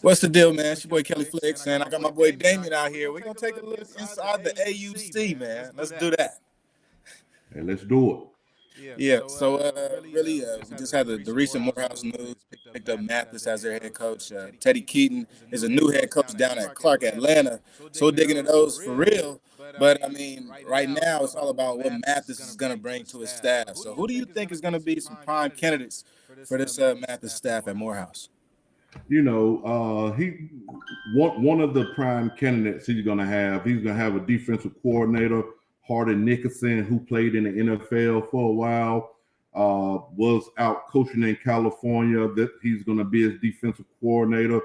What's the deal, man? It's your boy Kelly Flicks, and I got my boy Damion out here. We're gonna take a look inside the AUC, man. Let's do that. And let's do Yeah. So we just had the recent Morehouse news. Picked up Mathis as their head coach. Teddy Keaton is a new head coach down at Clark, Atlanta. So digging into those for real. But I mean, right now it's all about what Mathis is gonna bring to his staff. So who do you think is gonna be some prime candidates for this Mathis staff at Morehouse? it. He one of the prime candidates he's gonna have. He's gonna have a defensive coordinator, Harden Nickerson, who played in the NFL for a while. Was out coaching in California. That he's gonna be his defensive coordinator.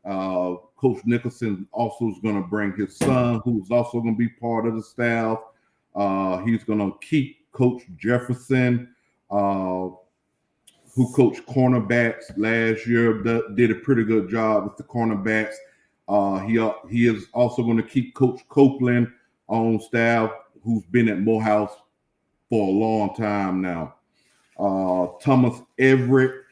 Coach Nicholson also is going to bring his son, who's also going to be part of the staff. He's going to keep Coach Jefferson, who coached cornerbacks last year, did a pretty good job with the cornerbacks. He is also going to keep Coach Copeland on staff, who's been at Morehouse for a long time now. Thomas Everett,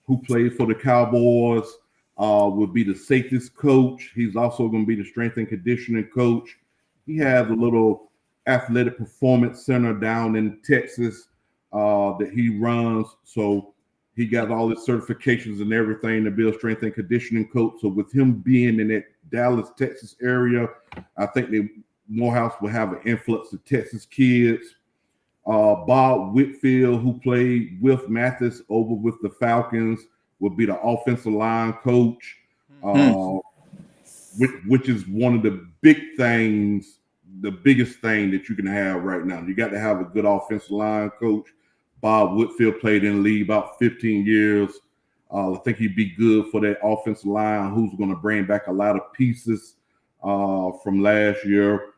who played for the Cowboys, will be the safeties coach. He's also going to be the strength and conditioning coach. He has a little athletic performance center down in Texas that he runs. So he got all his certifications and everything to be a strength and conditioning coach. So with him being in that Dallas, Texas area, I think that Morehouse will have an influx of Texas kids. Bob Whitfield, who played with Mathis over with the Falcons, will be the offensive line coach, which is one of the big things, the biggest thing that you can have right now. You got to have a good offensive line coach. Bob Whitfield played in the league about 15 years. I think he'd be good for that offensive line, who's going to bring back a lot of pieces from last year.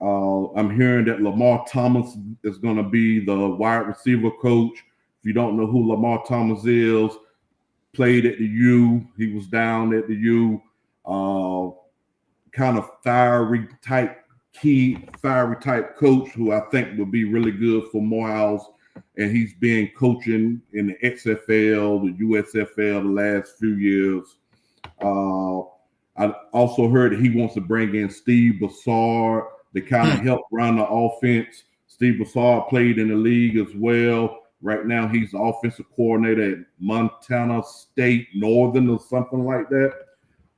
I'm hearing that Lamar Thomas is going to be the wide receiver coach. If you don't know who Lamar Thomas is, played at the U. He was down at the U. Kind of fiery type coach who I think will be really good for Morehouse. And he's been coaching in the XFL, the USFL the last few years. I also heard that he wants to bring in Steve Bassard to kind of help run the offense. Steve Bassard played in the league as well. Right now, he's the offensive coordinator at Montana State Northern or something like that.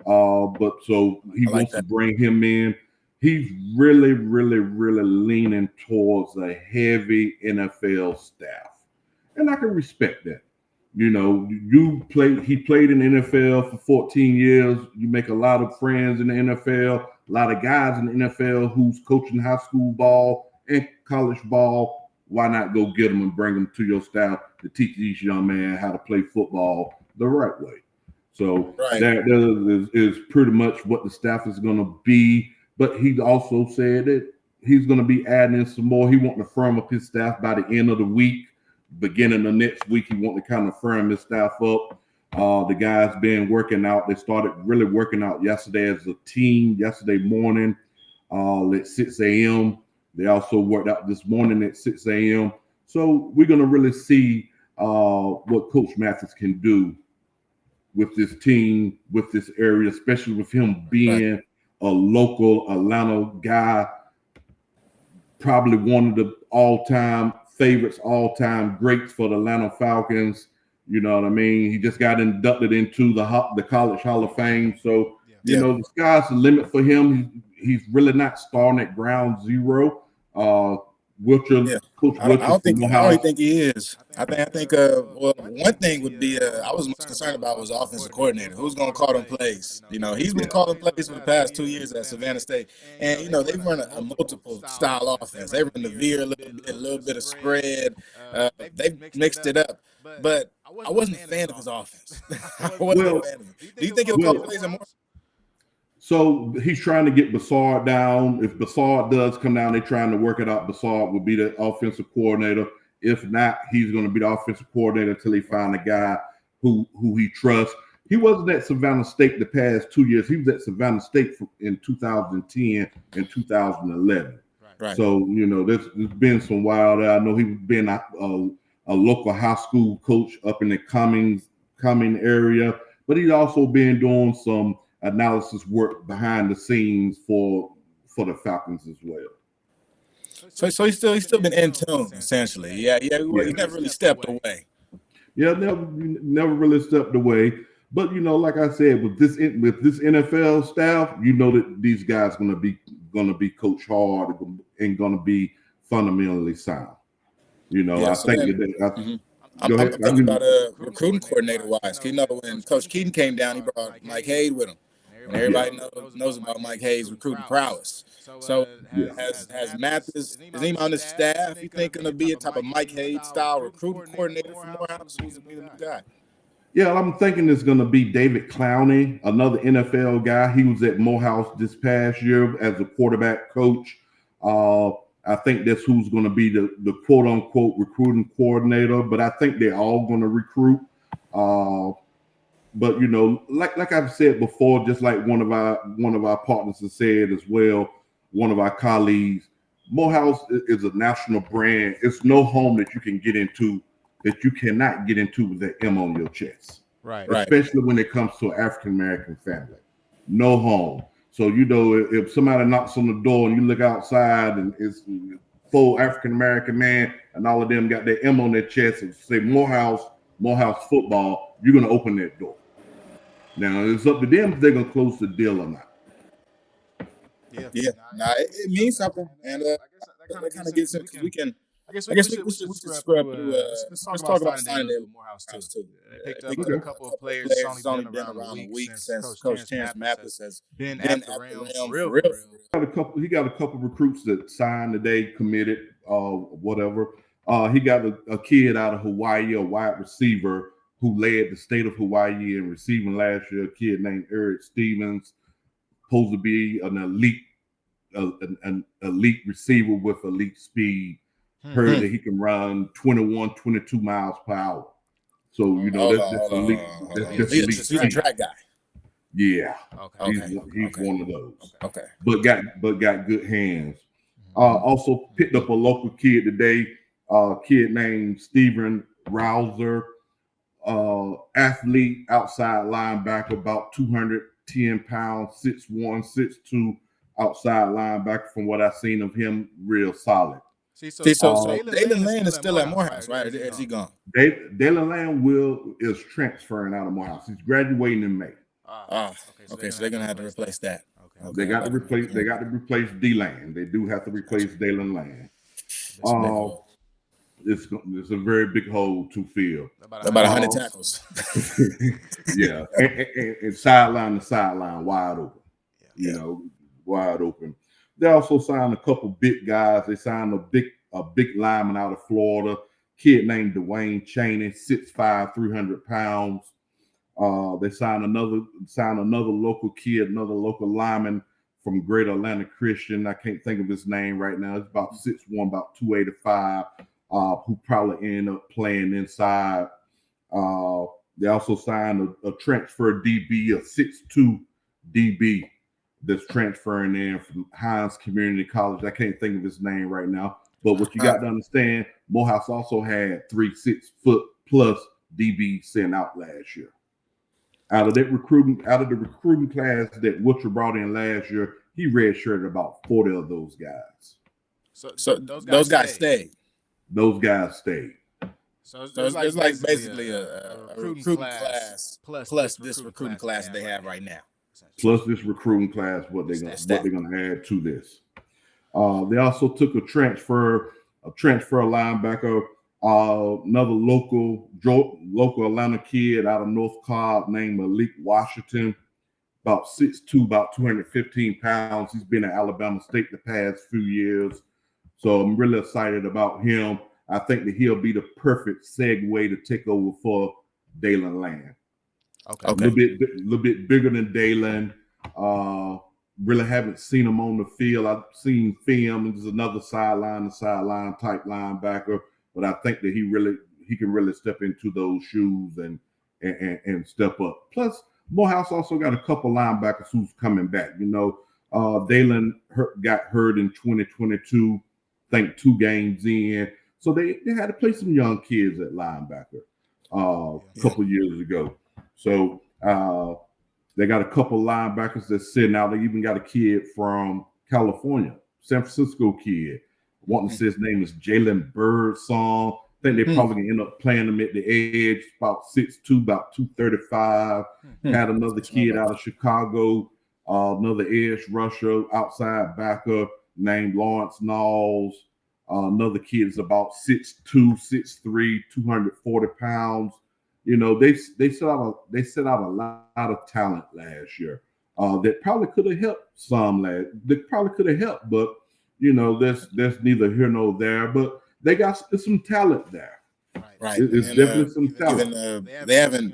But so he wants to bring him in. He's really, really, really leaning towards a heavy NFL staff. And I can respect that. You know, he played in the NFL for 14 years. You make a lot of friends in the NFL, a lot of guys in the NFL who's coaching high school ball and college ball. Why not go get them and bring them to your staff to teach these young men how to play football the right way? So that is pretty much what the staff is going to be. But he also said that he's going to be adding in some more. He wants to firm up his staff by the end of the week. Beginning of next week, he wants to kind of firm his staff up. The guys been working out. They started really working out yesterday as a team, yesterday morning at 6 a.m. They also worked out this morning at 6 a.m. So we're going to really see what Coach Mathis can do with this team, with this area, especially with him being a local Atlanta guy, probably one of the all-time favorites, all-time greats for the Atlanta Falcons. You know what I mean? He just got inducted into the College Hall of Fame. So, you know, the sky's the limit for him. He's really not starting at ground zero. Coach I don't think he is. I think well, one thing would be I was most concerned about was offensive coordinator. Who's going to call them plays? You know, he's been calling plays for the past 2 years at Savannah State, and you know they run a multiple style offense. They run the veer a little bit of spread. They mixed it up, but I wasn't a fan of his offense. I wasn't a fan of it. Do you think he'll call plays more? So he's trying to get Bassard down. If Bassard does come down, they're trying to work it out. Bassard will be the offensive coordinator. If not, he's going to be the offensive coordinator until he find a guy who he trusts. He wasn't at Savannah State the past 2 years. He was at Savannah State in 2010 and 2011. Right. So, you know, there's been some wild. I know he's been a local high school coach up in the Cumming area. but he's also been doing some analysis work behind the scenes for the Falcons as well. So he's still been in tune essentially. Yeah, he never really stepped away. Yeah, never really stepped away. But like I said, with this NFL staff, that these guys gonna be coached hard and gonna be fundamentally sound. Yeah, I so think then that. I'm Go ahead. thinking about recruiting coordinator wise. When Coach Keaton came down, he brought Mike Hayes with him, and Yeah, everybody knows about Mike Hayes' recruiting prowess. So yeah. has Mathis, is anybody on the staff you think gonna be a type of Mike Hayes style recruiting coordinator for Morehouse? Who's gonna be the new guy? Yeah, I'm thinking it's going to be David Clowney, another NFL guy. He was at Morehouse this past year as a quarterback coach. I think that's who's going to be the quote unquote recruiting coordinator. But I think they're all going to recruit. But like I've said before, just like one of our partners has said as well, one of our colleagues, Morehouse is a national brand. It's no home that you can get into that you cannot get into with that M on your chest. Right. Especially when it comes to an African American family. No home. So if somebody knocks on the door and you look outside and it's full African American man and all of them got their M on their chest and say Morehouse football, you're gonna open that door. Now it's up to them if they're gonna close the deal or not. Yeah. Nah, it means something, and that kind of gets in because we can. I guess we should scrub through. Let's talk about signing day with Morehouse too. They picked up a couple of players. It's only been around a week since Coach Terrence Mathis has been at the realm for real. He got a couple recruits that signed today, committed, whatever. He got a kid out of Hawaii, a wide receiver who led the state of Hawaii in receiving last year. A kid named Eric Stevens, supposed to be an elite receiver with elite speed. Heard that he can run 21, 22 miles per hour. So that's elite. That's elite. He's a track guy. Yeah. Okay. He's one of those. Okay. But got good hands. Also picked up a local kid today. Kid named Steven Rouser. Athlete, outside linebacker, about 210 pounds, 6'1", 6'2", outside linebacker. From what I've seen of him, real solid. So Dalen Land is still at Morehouse, right? Or is he gone? Dalen Land is transferring out of Morehouse. He's graduating in May. Okay, so they're gonna have to replace that. Okay. They got to replace D-Land. They do have to replace Dalen Land. It's a very big hole to fill. About 100 tackles. Yeah, and sideline to sideline, wide open. Wide open. They also signed a couple big guys. They signed a big lineman out of Florida, kid named Dwayne Chaney, 6'5", 300 pounds. They signed another local kid, another local lineman from Greater Atlanta Christian. I can't think of his name right now. It's about 6'1", about 285, who probably end up playing inside. They also signed a transfer DB, a 6'2" DB that's transferring in from Hines Community College. I can't think of his name right now. But what you got to understand, Morehouse also had 3 6-foot+ DBs sent out last year. Out of the recruiting class that Woodruff brought in last year, he redshirted about 40 of those guys. So those guys stayed. Those guys stayed. So it's like basically a recruiting class plus this recruiting class that they have right now. Plus this recruiting class, what they're gonna add to this. They also took a transfer linebacker, another local Atlanta kid out of North Cobb named Malik Washington, about 6'2", about 215 pounds. He's been at Alabama State the past few years. So I'm really excited about him. I think that he'll be the perfect segue to take over for Dalen Land. Okay. A little bit bigger than Dalen. Really haven't seen him on the field. I've seen film, and there's another sideline type linebacker. But I think that he can really step into those shoes and step up. Plus, Morehouse also got a couple linebackers who's coming back. Dalen got hurt in 2022. I think 2 games in. So they had to play some young kids at linebacker a couple years ago. So They got a couple linebackers that's sitting out. They even got a kid from California, San Francisco kid. Want to say his name is Jalen Birdsong. I think they're probably going to end up playing him at the edge, about 6'2", about 235. Had another kid out of Chicago, another edge rusher, outside backer named Lawrence Knowles. Another kid is about 6'2", 6'3", 240 pounds. You know, they set out a lot of talent last year that probably could have helped some lads. They probably could have helped, but you know, there's neither here nor there. But they got some talent there. Right. It's definitely some talent. Even they haven't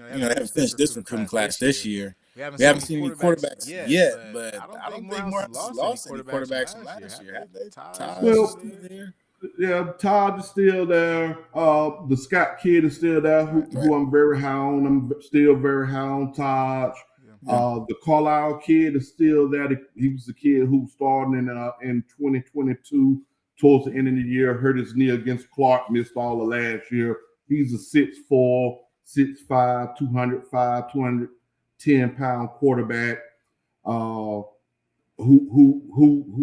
finished this recruiting class this year. We haven't seen any quarterbacks yet, but I don't think Morehouse has lost any quarterbacks from last year, have they? Taj is still there. Yeah, Todd is still there. The Scott kid is still there, who I'm very high on. I'm still very high on Todd. The Carlisle kid is still there. He was the kid who started in 2022 towards the end of the year, hurt his knee against Clark, missed all of last year. He's a 6'4", 6'5", 210-pound quarterback who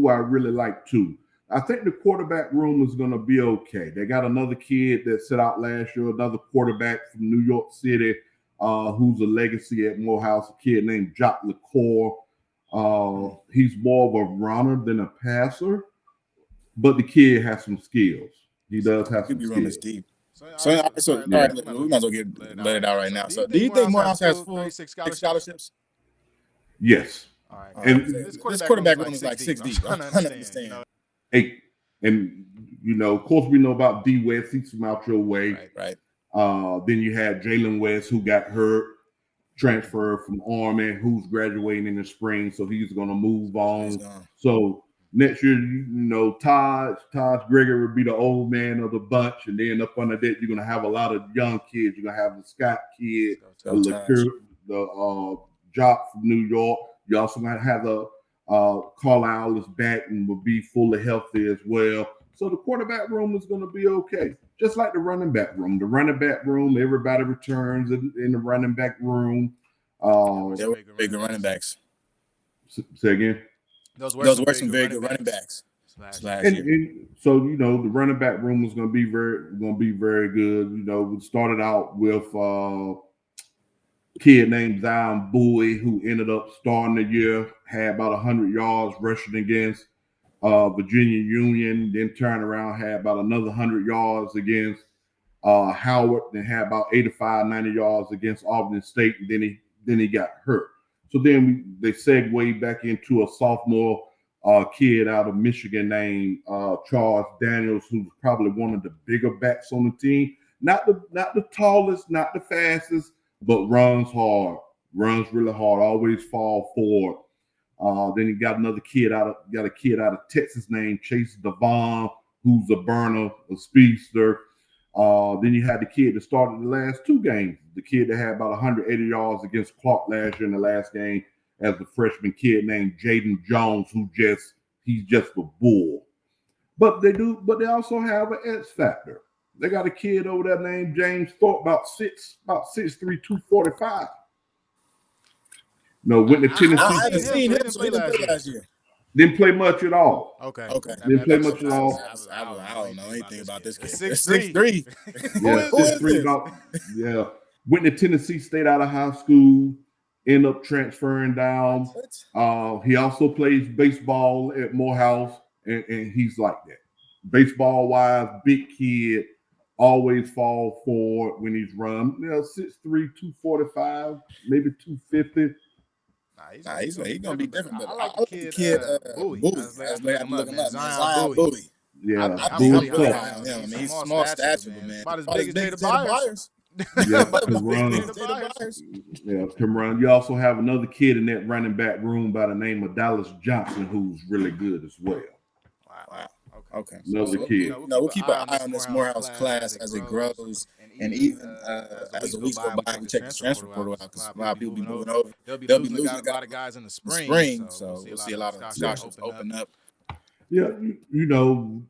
I really like too. I think the quarterback room is going to be okay. They got another kid that set out last year, another quarterback from New York City, who's a legacy at Morehouse, a kid named Jock LaCour. He's more of a runner than a passer, but the kid has some skills. He does have some skills. Is deep. All right, we might as well let it out right now. So, do you think Morehouse has full 36 scholarships? Yes. All right. And this quarterback room is like 6 deep. I don't understand. 8. And, you know, of course, we know about D. West. He's from out your way. Right. Then you had Jalen West, who got hurt, transferred from Army, who's graduating in the spring, so he's going to move on. So next year, you know, Taj Gregory would be the old man of the bunch, and then up under that, you're going to have a lot of young kids. You're going to have the Scott kid, the Jock from New York. You also going to have the Carlisle is back and will be fully healthy as well. So the quarterback room is going to be okay, just like the running back room. The running back room, everybody returns in the running back room. They were big running backs. Say again? Those were some very good running backs. And so, you know, the running back room is going to be very good. You know, we started out with kid named Zion Bowie, who ended up starting the year, had about 100 yards rushing against Virginia Union, then turned around, had about another 100 yards against Howard, then had about 85, 90 yards against Albany State, and then he got hurt. So then they segued back into a sophomore kid out of Michigan named Charles Daniels, who's probably one of the bigger backs on the team. Not the tallest, not the fastest, but runs really hard, always fall forward. Then you got a kid out of Texas named Chase Devon, who's a burner, a speedster. Then you had the kid that started the last 2 games, the kid that had about 180 yards against Clark last year in the last game as a freshman kid named Jaden Jones, he's just a bull. But they also have an X factor. They got a kid over there named James Thorpe, about 6'3", 245. No, went to Tennessee. I haven't seen him play last year. Didn't play much at all. Okay. Didn't play much at all. I don't know anything about this kid. 6'3". Yeah, 6'3". Yeah. Went to Tennessee State out of high school. Ended up transferring down. He also plays baseball at Morehouse, and he's like that. Baseball-wise, big kid. Always fall forward when he's run. You know, 6'3", 245, maybe 250. He's gonna be different. But I like the kid Bowie. I was looking him up, Zion Bowie. Yeah, I'm really high on him. I mean, he's small stature, but man, about as big as Jada Byers. Yeah, can run. You also have another kid in that running back room by the name of Dallas Johnson, who's really good as well. Wow. Okay. Another kid. We'll keep an eye on this Morehouse class as it grows, and even as the weeks go by, we check the transfer portal out because a lot of people be moving over. They'll be losing a lot of guys in the spring, so we'll see a lot of scholarships open up. Yeah, you know,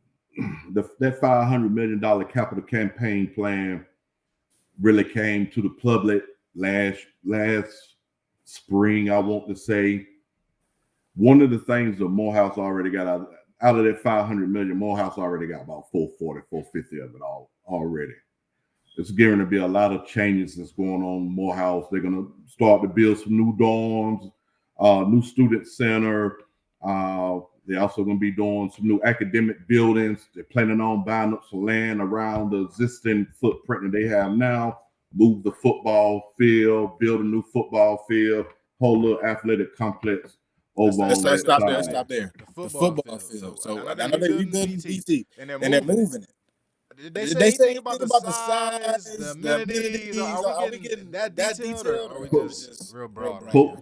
that $500 million capital campaign plan really came to the public last spring, I want to say. One of the things that Morehouse already got out of that $500 million, Morehouse already got about 440, 450 of it already. It's going to be a lot of changes that's going on in Morehouse. They're going to start to build some new dorms, new student center. They're also going to be doing some new academic buildings. They're planning on buying up some land around the existing footprint that they have now, move the football field, build a new football field, whole little athletic complex over on that side. Stop there. The football field. So I know they're rebuilding BT, and and they're moving it. Did they Did say they say anything anything about the about the size, the size, the amenities? amenities? Are we getting that detailed, or are we just real broad right now?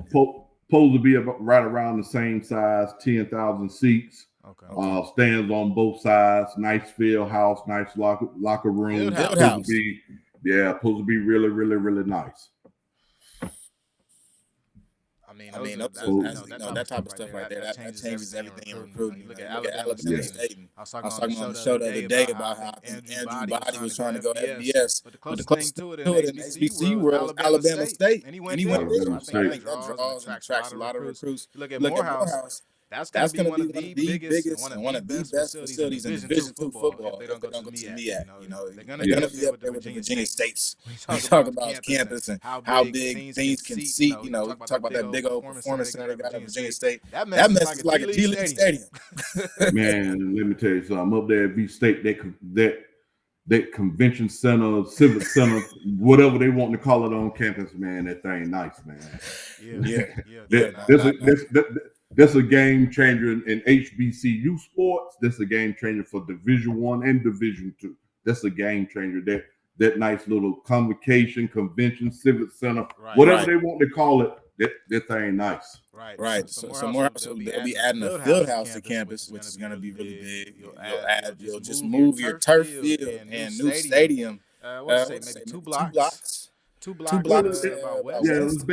Supposed to be about right around the same size, 10,000 seats. Okay. Stands on both sides, nice field house, nice locker room. Field house. Supposed to be really, really, really nice. I mean, that type of stuff right there, that changes everything in recruiting. You look at Alabama State. I was talking on the show the other day about how I think Andrew Body was trying to go FBS, but the closest thing to it in the HBC world was Alabama State, and he went there. So I think that draws and attracts a lot of recruits. You look at Morehouse. That's going to be one of the biggest and one of the best facilities in Division II football if they don't go to the MEAC. You know, they're going to be up there with the Virginia States. We talk about campus and how big things can seat. You know, talk about that big old performance center they got at Virginia State. That mess is like a G League stadium. Man, let me tell you something. Up there at V State, that convention center, civic center, whatever they want to call it on campus, man, that thing nice, man. That's a game changer in HBCU sports. That's a game changer for Division I and Division II. That's a game changer. That nice little convocation, convention, civic center, whatever they want to call it, that thing nice. Right. So Morehouse, they'll be adding a field house to campus, which is going to be really big. You'll just move your turf field and new stadium. Maybe 2 blocks. 2 blocks about west.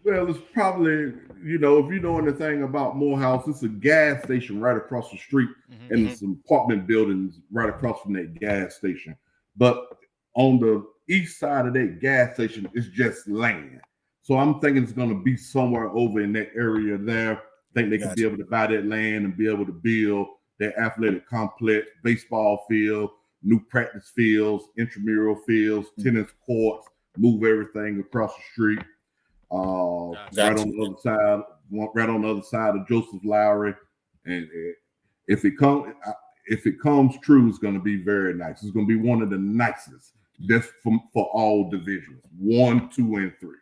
It's probably, if you know anything about Morehouse, it's a gas station right across the street, and some apartment buildings right across from that gas station. But on the east side of that gas station, it's just land. So I'm thinking it's going to be somewhere over in that area there. I think they could be able to buy that land and be able to build their athletic complex, baseball field, new practice fields, intramural fields, tennis courts, move everything across the street. Right on the other side of Joseph Lowry, and if it comes true, it's going to be very nice. It's going to be one of the nicest. That's for all divisions, 1, 2, and 3.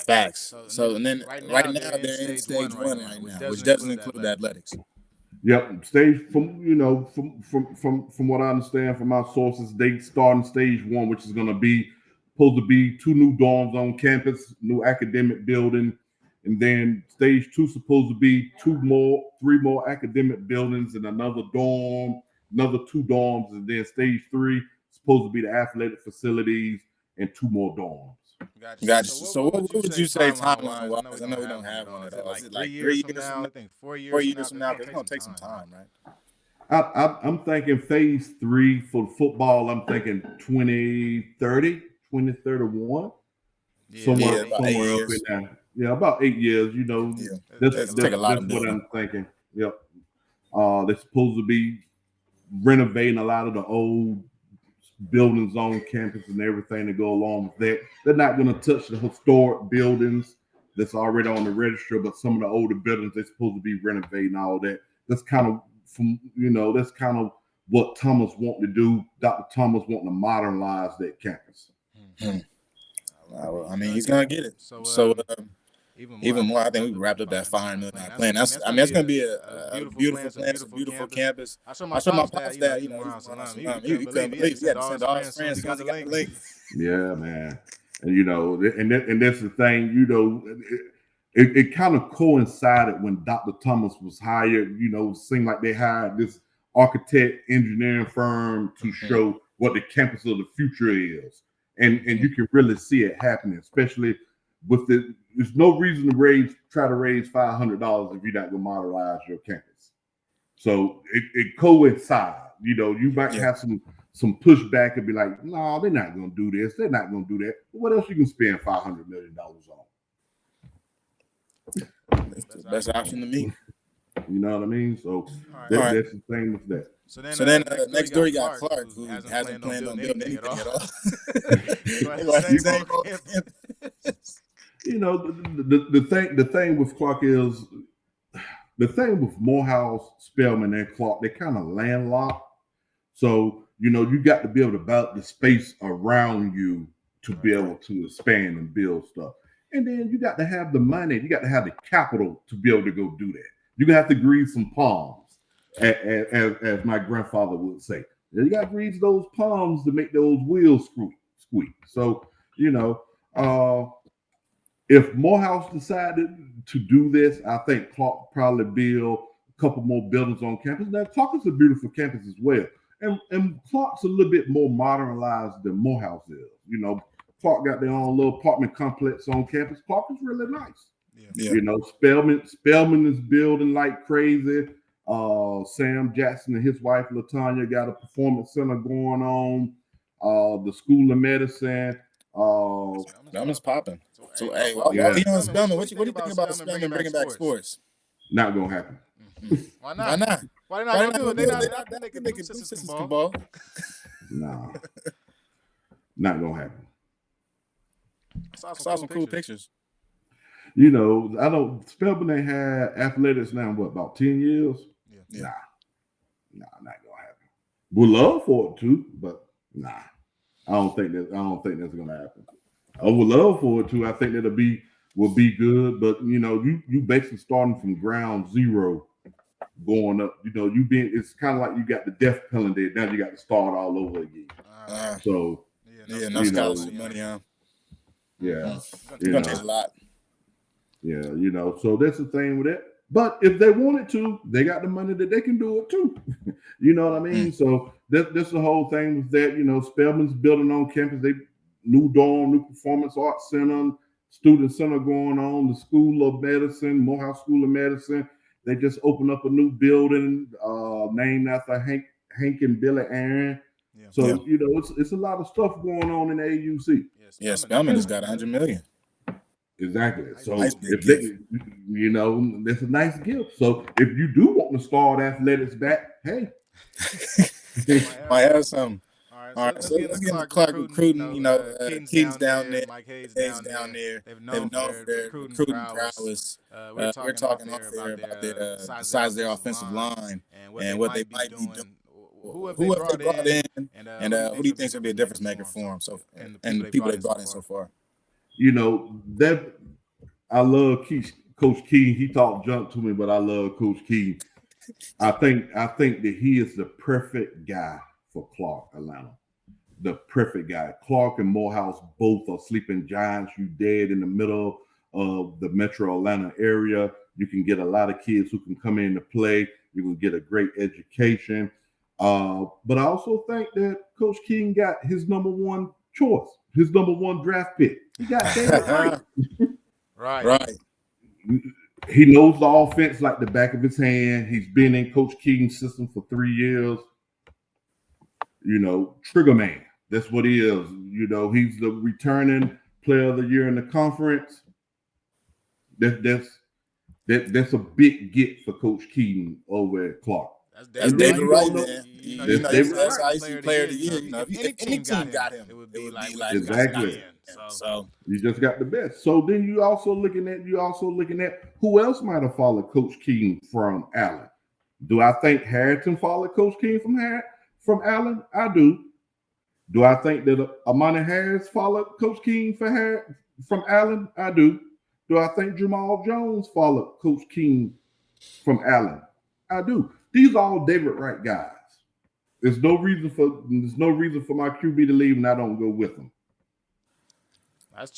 Facts. So and then right now they're in stage 1 right now, which doesn't include the athletics. Yep, from what I understand from my sources, they start in stage 1, which is going to be supposed to be 2 new dorms on campus, new academic building, and then stage 2 supposed to be 3 more academic buildings and another dorm, another 2 dorms, and then stage 3 supposed to be the athletic facilities and 2 more dorms. Gotcha. So what would you say timeline-wise? I know we don't have one at all. Is it like 3 years from now? I think 4 years from now. It's going to take some time, right? I'm thinking phase 3 for football. I'm thinking 2030. 2031, somewhere up in there. Yeah, about 8 years. That's what I'm thinking. Yep. They're supposed to be renovating a lot of the old buildings on campus and everything to go along with that. They're not going to touch the historic buildings that's already on the register, but some of the older buildings they're supposed to be renovating all that. That's kind of what Thomas want to do. Dr. Thomas wanting to modernize that campus. Well, I mean, he's gonna get it. So even more, I think we wrapped up that $500 million plan. That's going to be a beautiful plan. It's a beautiful campus. I showed my pops that. He's Morehouse alum. He couldn't believe it. He had to send all his friends as soon as he got the link. Yeah, man. And that's the thing. It kind of coincided when Dr. Thomas was hired. It seemed like they hired this architect engineering firm to show what the campus of the future is. And you can really see it happening, especially with there's no reason to try to raise $500 if you're not going to modernize your campus. So it coincides. You might have some pushback and be like, no, they're not going to do this. They're not going to do that. What else you can spend $500 million on? It's the best option to me. You know what I mean? So All All right. that's the thing with that. So then next door you got Clark, who who hasn't planned on building anything at all. They Like gonna have the same same old old campus. You know, the thing with Clark is the thing with Morehouse, Spelman, and Clark, they're kind of landlocked. So, you know, you got to be able to build the space around you to be able to expand and build stuff. And then you got to have the money, you got to have the capital to be able to go do that. You're going to have to grease some palms, as my grandfather would say. You got to grease those palms to make those wheels squeak. So, you know, if Morehouse decided to do this, I think Clark probably build a couple more buildings on campus. Now, Clark is a beautiful campus as well. And Clark's a little bit more modernized than Morehouse is. You know, Clark got their own little apartment complex on campus. Clark is really nice. Yeah. You know, Spelman is building like crazy. Sam Jackson and his wife LaTanya got a performance center going on. The School of Medicine. Spelman's popping. So hey, while we on Spelman, what do you think about Spelman bringing back sports? Not gonna happen. Why not? Why not? Why they not gonna do it? They not. I think they can do Sisters can ball. No, not gonna happen. I saw some cool pictures. You know, I don't. Spelman ain't had athletics now. What, about 10 years? Yeah. Nah, not gonna happen. Would love for it to, but nah. I don't think that's gonna happen. I would love for it to. I think that'll will be good, but you know, you basically starting from ground zero, going up. You know, it's kind of like you got the death penalty. Now you got to start all over again. So no scholarship money, yeah, it's gonna change a lot. Yeah, you know, so that's the thing with it. But if they wanted to, they got the money that they can do it too. You know what I mean? So that's the whole thing with that. You know, Spelman's building on campus. They new dorm, new performance arts center, student center going on. The School of Medicine, Morehouse School of Medicine. They just opened up a new building named after Hank and Billy Aaron. Yeah. So you know, it's a lot of stuff going on in the AUC. Yeah, Spelman has got $100 million. Exactly. So nice if they, you know, that's a nice gift. So if you do want to start athletics back, hey, might have some. All right, so let's get into Clark recruiting. You know, Keaton's down there, Mike Hayes down there. They've known for their recruiting prowess. We're talking off there about the size of their offensive line and what they might be doing. Who have they brought in, and who do you think will be a difference maker for them? So, and the people they brought in so far. You know, that I love Coach Key. He talked junk to me, but I love Coach Key. I think that he is the perfect guy for Clark, Atlanta. The perfect guy. Clark and Morehouse both are sleeping giants. You dead in the middle of the metro Atlanta area. You can get a lot of kids who can come in to play. You can get a great education. But I also think that Coach King got his number one choice, his number one draft pick. He got David Wright. Right. He knows the offense like the back of his hand. He's been in Coach King's system for 3 years. You know, trigger man. That's what he is. You know, he's the returning player of the year in the conference. That's a big get for Coach Keaton over at Clark. That's David Wright, man. You know, he's AUC player of the year. You know, if any team got him, it would be like exactly. So you just got the best. So then you also looking at who else might have followed Coach Keaton from Allen. Do I think Harrington followed Coach Keaton from Allen? I do. Do I think that Amani Harris followed Coach Keaton from Allen? I do. Do I think Jamal Jones followed Coach Keaton from Allen? I do. These are all David Wright guys. There's no reason for my QB to leave, and I don't go with them.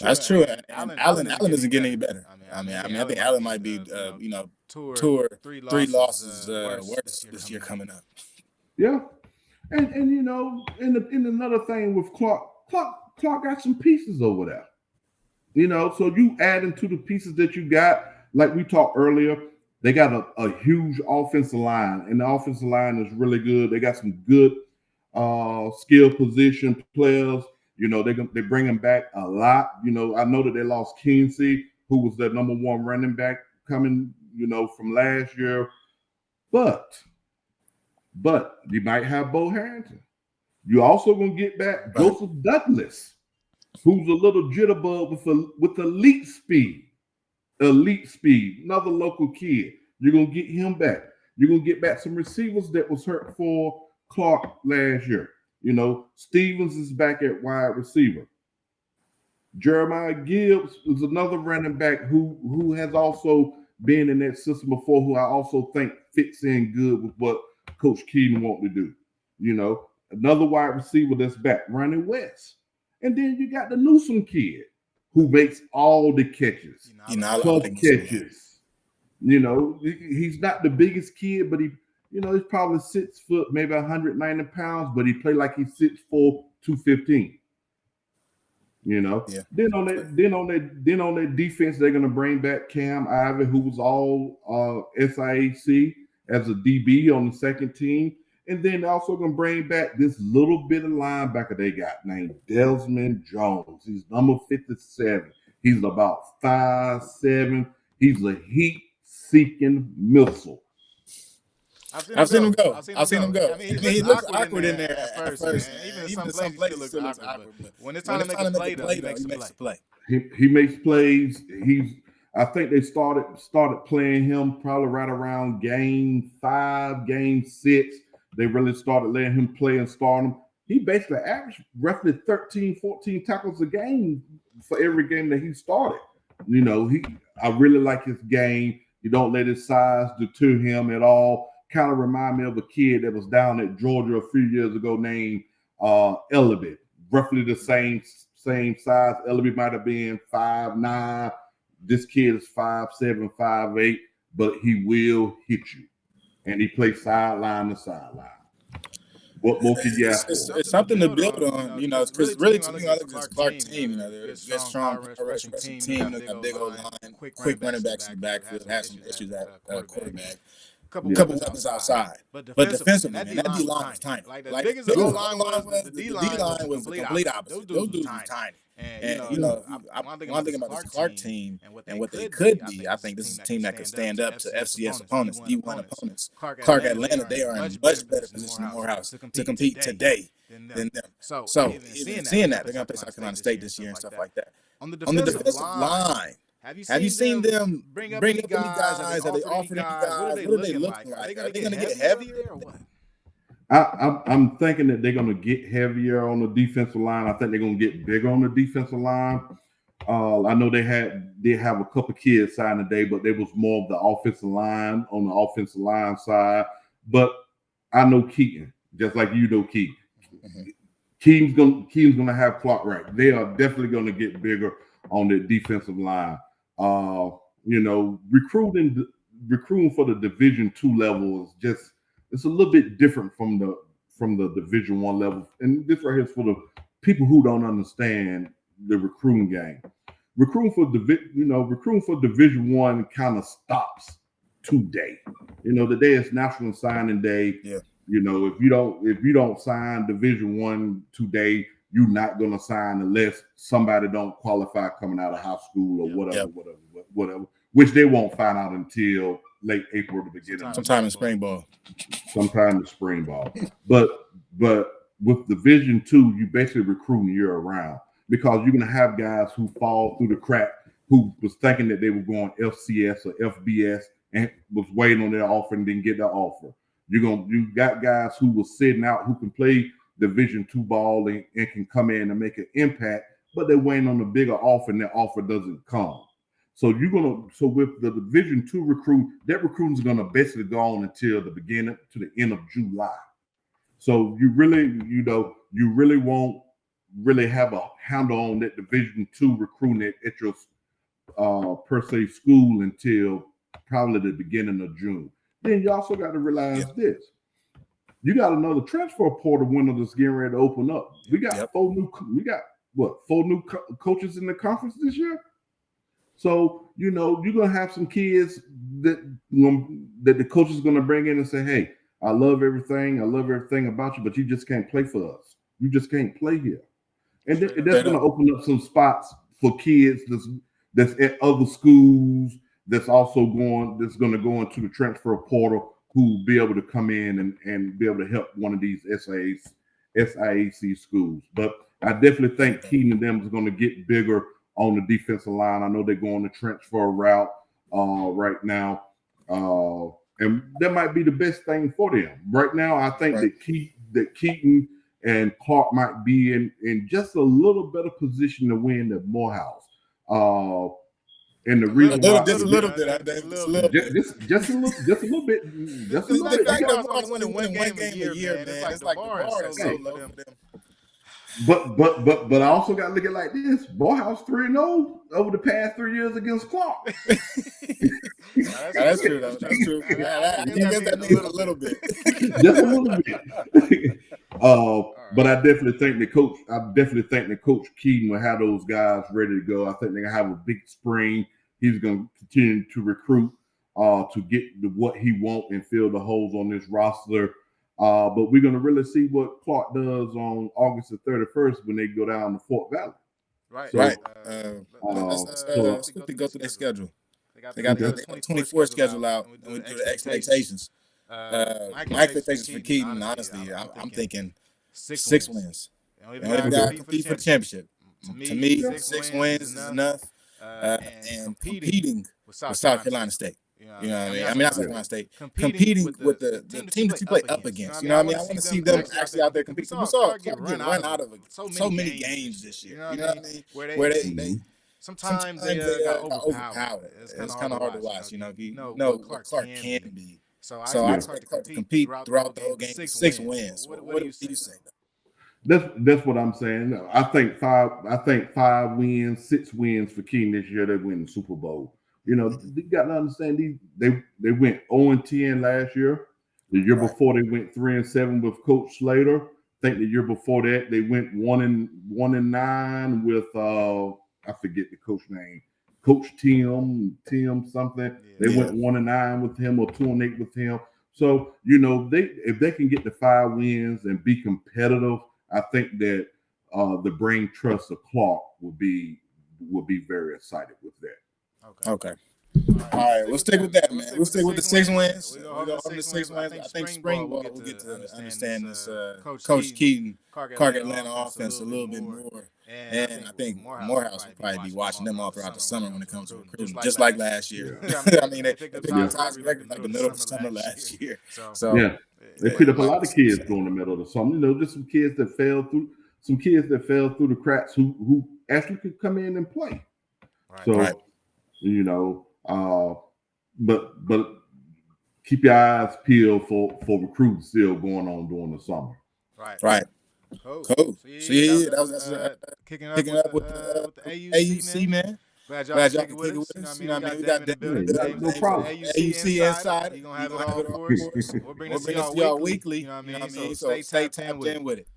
That's true. And Allen isn't getting any better. I think Allen might be, two or three losses worse this year coming up. Yeah, and you know, in another thing with Clark got some pieces over there. You know, so you add into the pieces that you got, like we talked earlier. They got a huge offensive line, and the offensive line is really good. They got some good skill position players. You know, they bring them back a lot. You know, I know that they lost Kinsey, who was the number 1 running back coming, from last year. But you might have Bo Harrington. You're also going to get back Joseph Douglas, who's a little jitterbug with elite speed. Another local kid. You're going to get him back. You're going to get back some receivers that was hurt for Clark last year. Stevens is back at wide receiver. Jeremiah Gibbs is another running back who has also been in that system before, who I also think fits in good with what Coach Keaton wants to do. Another wide receiver that's back, running West. And then you got the Newsom kid who makes all the catches. Tough catches. He's not the biggest kid, but he's probably 6 foot, maybe 190 pounds, but he play like he's 6'4", 215. Then on that defense, they're gonna bring back Cam Ivey, who was all SIAC as a DB on the second team. And then they're also gonna bring back this little bit of linebacker they got named Desmond Jones. He's number 57. He's about 5'7". He's a heat-seeking missile. I've seen him go. I mean, he looks awkward in there at first. Even in some places, he still looks awkward. But when it's time to make a play, though, he makes a play. He makes plays. I think they started playing him probably right around game 5, game 6. They really started letting him play and start him. He basically averaged roughly 13, 14 tackles a game for every game that he started. I really like his game. You don't let his size deter him at all. Kind of remind me of a kid that was down at Georgia a few years ago named Ellaby. Roughly the same size. Ellaby might have been 5'9". This kid is 5'7", 5'8", but he will hit you. And he plays sideline to sideline. What more can you ask for? It's something to build on, because really to me, I look at this Clark team. They're a good, strong, rushing team. They got big old line, quick running backs in the backfield, has some issues at quarterback. Couple weapons outside, but defensively, man, that D line was tiny. Like the biggest O line was, the D line was the complete opposite. Those dudes were tiny. And one thing about this Clark team and what they could be, I think this is a team that could stand up to FCS opponents, D1 opponents. Clark Atlanta, they are in a much better position than Morehouse to compete today than them. So even seeing that, they're going to play South Carolina State this year and stuff like that. On the defensive line, have you seen them bring up any guys? Have they offered any guys? What are they looking like? Are they going to get heavier or what? I'm thinking that they're going to get heavier on the defensive line. I think they're going to get bigger on the defensive line. I know they have a couple kids signed today, but they was more of the offensive line on the offensive line side. But I know Keaton, just like you know Keaton. Mm-hmm. Keaton's gonna have Clark right. They are definitely going to get bigger on the defensive line. Recruiting for the Division II level is just. It's a little bit different from the Division I level. And this right here is for the people who don't understand the recruiting game. Recruiting for Division I kind of stops today. The day is National Signing Day. Yeah. If you don't sign Division I today, you're not gonna sign unless somebody don't qualify coming out of high school or whatever. Which they won't find out until late April to beginning. Sometime in spring ball. But with Division II, you basically recruiting year round because you're gonna have guys who fall through the crack who was thinking that they were going FCS or FBS and was waiting on their offer and didn't get their offer. You got guys who were sitting out who can play Division II ball and can come in and make an impact, but they're waiting on a bigger offer and their offer doesn't come. So with the Division II recruit, that recruiting is gonna basically go on until the end of July. So you really won't really have a handle on that Division II recruiting at your per se school until probably the beginning of June. Then you also got to realize this: you got another transfer portal window that's getting ready to open up. We got four new coaches in the conference this year. So, you're going to have some kids that the coach is going to bring in and say, hey, I love everything about you, but you just can't play for us. You just can't play here. And that's going to open up some spots for kids that's at other schools that's going to go into the transfer portal who will be able to come in and be able to help one of these SIAC schools. But I definitely think Keaton and them is going to get bigger on the defensive line. I know they're going the transfer route right now. And that might be the best thing for them. Right now, I think that Keaton and Clark might be in just a little better position to win than Morehouse. And the reason why just a little bit, just a little bit. Just a little bit. Just a little bit. The fact that Morehouse only winning one game a year, man, it's like the bar is so low for them. But I also got to look at it like this: Morehouse 3-0 over the past 3 years against Clark. That's true, though. That's true. I guess that means a little bit. Just a little bit. But I definitely think that Coach Keaton will have those guys ready to go. I think they're gonna have a big spring. He's gonna continue to recruit to get what he wants and fill the holes on this roster. But we're gonna really see what Clark does on August the 31st when they go down to Fort Valley. Right. So, Right. Let's quickly go through their schedule. They got the 24 schedule out, and we do the expectations. My expectations for Keaton, honestly, I'm thinking 6 wins. They don't even got to compete for the championship. To me, 6 wins is enough. And competing with South Carolina State. You know what I mean? I mean, not South Carolina State. Competing with the team that you play up against. You know what I mean? I want to see them actually out there competing. We saw Clark get run out of so many games this year. You know what I mean? Where they sometimes they got overpowered. It's kind of hard to watch. You know what Clark can be. So I expect Clark to compete throughout the whole game. 6 wins. What do you say? That's what I'm saying. I think 5 wins, 6 wins for Keaton this year. They win the Super Bowl. You know, you got to understand they went 0-10 last year. The year before they went 3-7 with Coach Slater. I think the year before that they went 1-9 with I forget the coach name, Coach Tim something. They went 1-9 with him or 2-8 with him. So you know if they can get the 5 wins and be competitive, I think that the brain trust of Clark will be very excited with that. Okay. All right, we'll stick with that, man. We'll stick with the 6 wins. We'll go from the 6 wins. I think spring ball we'll get to understand this Coach Keaton, Clark Atlanta offense a little bit more. And I think Morehouse will probably be watching them all throughout the summer when it comes to recruiting, just like last year. I mean, they picked up Todd's record like the middle of the summer last year. So yeah, they picked up a lot of kids during the middle of the summer. You know, just some kids that fell through the cracks who actually could come in and play. So, you know, but keep your eyes peeled for recruiting still going on during the summer. Right. Cool. So yeah, that was kicking up with the AUC, man. Glad y'all can kick it with us. You know what I mean? We got Damion, no problem. AUC inside. You're going to have it all for us. We'll bring this to y'all weekly. You know what I mean? So stay tapped in with it.